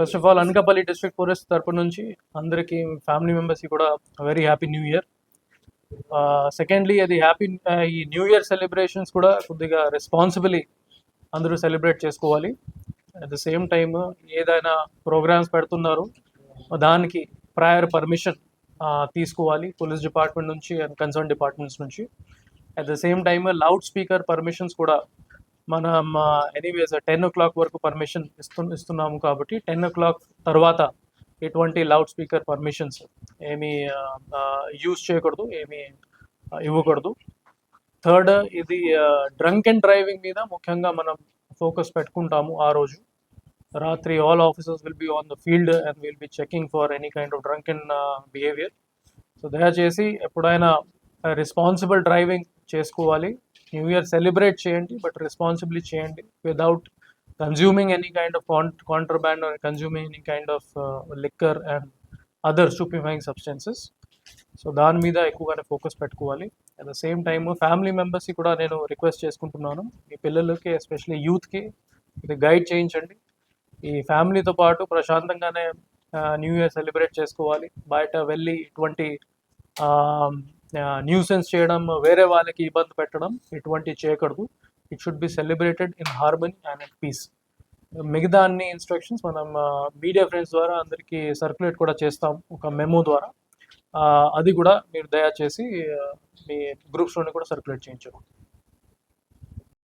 First of all Anakapalli district police తరపు నుంచి అందరికీ ఫ్యామిలీ మెంబర్స్కి కూడా very happy new year. Secondly అది ఈ న్యూ ఇయర్ సెలబ్రేషన్స్ కూడా కొద్దిగా రెస్పాన్సిబిలీ అందరూ సెలబ్రేట్ చేసుకోవాలి. అట్ ద సేమ్ టైమ్ ఏదైనా ప్రోగ్రామ్స్ పెడుతున్నారు దానికి ప్రయర్ పర్మిషన్ తీసుకోవాలి పోలీస్ డిపార్ట్మెంట్ నుంచి అండ్ కన్సర్న్ డిపార్ట్మెంట్స్ నుంచి. At the same time loud speaker permissions కూడా మనం ఎనీవేస్ 10 o'clock వరకు పర్మిషన్ ఇస్తున్నాము కాబట్టి 10 o'clock తర్వాత ఎటువంటి లౌడ్ స్పీకర్ పర్మిషన్స్ ఏమీ యూజ్ చేయకూడదు, ఏమీ ఇవ్వకూడదు. థర్డ్, ఇది డ్రంక్ అండ్ డ్రైవింగ్ మీద ముఖ్యంగా మనం ఫోకస్ పెట్టుకుంటాము. ఆ రోజు రాత్రి all officers will be on the field and will be checking for any kind of drunk and behaviour. So దయచేసి ఎప్పుడైనా రెస్పాన్సిబుల్ డ్రైవింగ్ చేసుకోవాలి. న్యూ ఇయర్ సెలబ్రేట్ చేయండి, బట్ రెస్పాన్సిబ్లీ చేయండి without consuming any kind of contraband or consuming any kind of liquor and other stupefying substances. So దాని మీద ఎక్కువగానే focus పెట్టుకోవాలి. At the same time family మెంబర్స్కి కూడా నేను రిక్వెస్ట్ చేసుకుంటున్నాను, మీ పిల్లలకి ఎస్పెషల్లీ యూత్కి ఇది గైడ్ చేయించండి. ఈ ఫ్యామిలీతో పాటు ప్రశాంతంగానే న్యూ ఇయర్ సెలబ్రేట్ చేసుకోవాలి. బయట వెళ్ళి ఇటువంటి న్యూసెన్స్ చేయడం, వేరే వాళ్ళకి ఇబ్బంది పెట్టడం ఇటువంటి చేయకూడదు. It should be celebrated in harmony and in peace. మిగతా అన్ని ఇన్స్ట్రక్షన్స్ మనం మీడియా ఫ్రెండ్స్ ద్వారా అందరికీ సర్క్యులేట్ కూడా చేస్తాం ఒక మెమో ద్వారా. అది కూడా మీరు దయచేసి మీ గ్రూప్స్లోనే కూడా సర్క్యులేట్ చేయించండి.